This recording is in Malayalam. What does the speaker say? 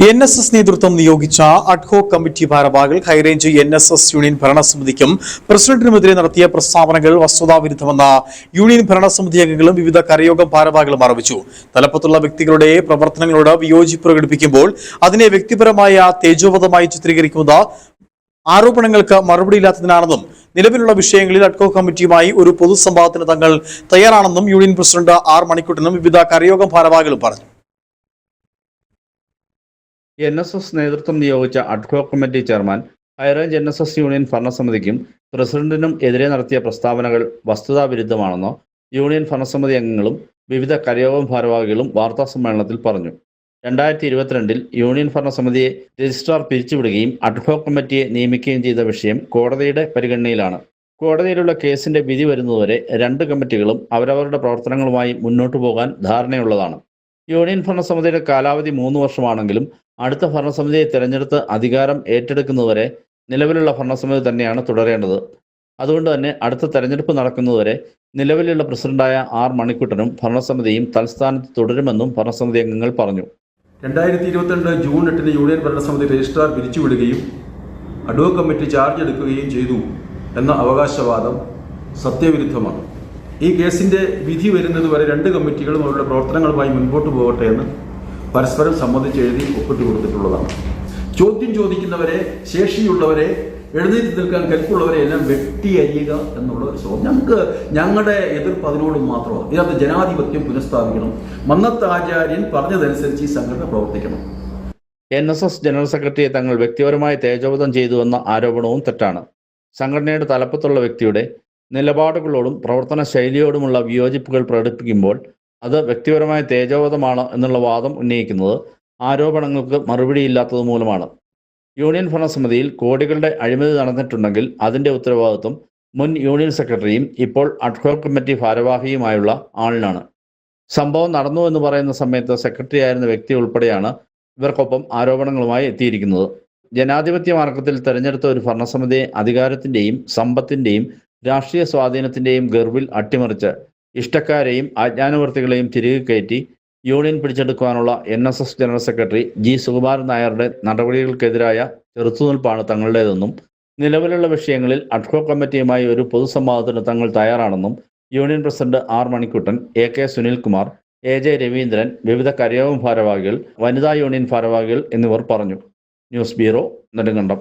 NSS നേതൃത്വം നിയോഗിച്ച അഡ്ഹോക് കമ്മിറ്റി ഭാരവാഹികൾ ഹൈറേഞ്ച് NSS യൂണിയൻ ഭരണസമിതിക്കും പ്രസിഡന്റിനുമെതിരെ നടത്തിയ പ്രസ്താവനകൾ വസ്തുതാവിരുദ്ധമെന്ന യൂണിയൻ ഭരണസമിതി അംഗങ്ങളും വിവിധ കരയോഗം ഭാരവാഹികളും ആരോപിച്ചു. തലപ്പത്തുള്ള വ്യക്തികളുടെ പ്രവർത്തനങ്ങളോട് വിയോജിപ്പ് പ്രകടിപ്പിക്കുമ്പോൾ അതിനെ വ്യക്തിപരമായ തേജോവധമായി ചിത്രീകരിക്കുന്നത് ആരോപണങ്ങൾക്ക് മറുപടിയില്ലാത്തതിനാണെന്നും നിലവിലുള്ള വിഷയങ്ങളിൽ അഡ്ഹോക് കമ്മിറ്റിയുമായി ഒരു പൊതുസംവാദത്തിന് തങ്ങൾ തയ്യാറാണെന്നും യൂണിയൻ പ്രസിഡന്റ് R മണിക്കുട്ടനും വിവിധ കരയോഗം ഭാരവാഹികളും പറഞ്ഞു. NSS നേതൃത്വം നിയോഗിച്ച ad hoc committee chairman high range NSS union ഭരണസമിതിക്കും പ്രസിഡന്റിനും എതിരെ നടത്തിയ പ്രസ്താവനകൾ വസ്തുതാവിരുദ്ധമാണെന്ന് യൂണിയൻ ഭരണസമിതി അംഗങ്ങളും വിവിധ കരയോഗം ഭാരവാഹികളും വാർത്താസമ്മേളനത്തിൽ പറഞ്ഞു. 2022 യൂണിയൻ ഭരണസമിതിയെ രജിസ്ട്രാർ പിരിച്ചുവിടുകയും അഡ്ഹോക് കമ്മിറ്റിയെ നിയമിക്കുകയും ചെയ്ത വിഷയം കോടതിയുടെ പരിഗണനയിലാണ്. കോടതിയിലുള്ള കേസിന്റെ വിധി വരുന്നതുവരെ രണ്ട് കമ്മിറ്റികളും അവരവരുടെ പ്രവർത്തനങ്ങളുമായി മുന്നോട്ടു പോകാൻ ധാരണയുള്ളതാണ്. യൂണിയൻ ഭരണസമിതിയുടെ കാലാവധി 3 വർഷമാണെങ്കിലും അടുത്ത ഭരണസമിതിയെ തിരഞ്ഞെടുത്ത് അധികാരം ഏറ്റെടുക്കുന്നതുവരെ നിലവിലുള്ള ഭരണസമിതി തന്നെയാണ് തുടരേണ്ടത്. അതുകൊണ്ട് തന്നെ അടുത്ത തെരഞ്ഞെടുപ്പ് നടക്കുന്നതുവരെ നിലവിലുള്ള പ്രസിഡന്റായ R മണിക്കുട്ടനും ഭരണസമിതിയും തൽസ്ഥാനത്ത് തുടരുമെന്നും ഭരണസമിതി അംഗങ്ങൾ പറഞ്ഞു. 2022 ജൂൺ 8 യൂണിയൻ ഭരണസമിതി രജിസ്ട്രാർ പിരിച്ചുവിടുകയും അഡ്ഹോക് കമ്മിറ്റി ചാർജ് എടുക്കുകയും ചെയ്തു എന്ന അവകാശവാദം സത്യവിരുദ്ധമാണ്. ഈ കേസിൻ്റെ വിധി വരുന്നതുവരെ രണ്ട് കമ്മിറ്റികളും അവരുടെ പ്രവർത്തനങ്ങളുമായി മുൻപോട്ട് പോകട്ടെ എന്ന് പരസ്പരം സമ്മതിച്ചെഴുതി ഒപ്പിട്ട് കൊടുത്തിട്ടുള്ളതാണ്. ചോദ്യം ചോദിക്കുന്നവരെ, ശേഷിയുള്ളവരെ, എഴുന്നേറ്റ് നിൽക്കാൻ കെൽപ്പുള്ളവരെ എല്ലാം വെട്ടിയരിയുക എന്നുള്ള ഒരു ശ്രമം. ഞങ്ങളുടെ എതിർപ്പ് അതിനോട് മാത്രമാണ്. ഇതിനകത്ത് ജനാധിപത്യം പുനഃസ്ഥാപിക്കണം. മന്നത്താചാര്യൻ പറഞ്ഞതനുസരിച്ച് ഈ സംഘടന പ്രവർത്തിക്കണം. NSS ജനറൽ സെക്രട്ടറിയെ തങ്ങൾ വ്യക്തിപരമായി തേജോവധം ചെയ്തുവെന്ന ആരോപണവും തെറ്റാണ്. സംഘടനയുടെ തലപ്പത്തുള്ള വ്യക്തിയുടെ നിലപാടുകളോടും പ്രവർത്തന ശൈലിയോടുമുള്ള വിയോജിപ്പുകൾ പ്രകടിപ്പിക്കുമ്പോൾ അത് വ്യക്തിപരമായ തേജോവധമാണ് എന്നുള്ള വാദം ഉന്നയിക്കുന്നത് ആരോപണങ്ങൾക്ക് മറുപടിയില്ലാത്തത് മൂലമാണ്. യൂണിയൻ ഭരണസമിതിയിൽ കോടികളുടെ അഴിമതി നടന്നിട്ടുണ്ടെങ്കിൽ അതിൻ്റെ ഉത്തരവാദിത്വം മുൻ യൂണിയൻ സെക്രട്ടറിയും ഇപ്പോൾ അഡ്ഹോക് കമ്മിറ്റി ഭാരവാഹിയുമായുള്ള ആളിനാണ്. സംഭവം നടന്നു എന്ന് പറയുന്ന സമയത്ത് സെക്രട്ടറി ആയിരുന്ന വ്യക്തി ഉൾപ്പെടെയാണ് ഇവർക്കൊപ്പം ആരോപണങ്ങളുമായി എത്തിയിരിക്കുന്നത്. ജനാധിപത്യ മാർഗത്തിൽ തെരഞ്ഞെടുത്ത ഒരു ഭരണസമിതിയെ അധികാരത്തിൻ്റെയും സമ്പത്തിൻ്റെയും രാഷ്ട്രീയ സ്വാധീനത്തിൻ്റെയും ഗർവിൽ അട്ടിമറിച്ച് ഇഷ്ടക്കാരെയും അജ്ഞാനവർത്തികളെയും തിരികെ കയറ്റി യൂണിയൻ പിടിച്ചെടുക്കുവാനുള്ള NSS general secretary G Sukumaran നായരുടെ നടപടികൾക്കെതിരായ ചെറുത്തുനിൽപ്പാണ് തങ്ങളുടേതെന്നും നിലവിലുള്ള വിഷയങ്ങളിൽ അഡ്ഹോക് കമ്മിറ്റിയുമായി ഒരു പൊതുസംവാദത്തിന് തങ്ങൾ തയ്യാറാണെന്നും union president R Manikuttan, AK Sunilkumar, AJ Raveendran, വിവിധ കരയോഗം ഭാരവാഹികൾ, വനിതാ യൂണിയൻ ഭാരവാഹികൾ എന്നിവർ പറഞ്ഞു. News bureau, Nedumkandam.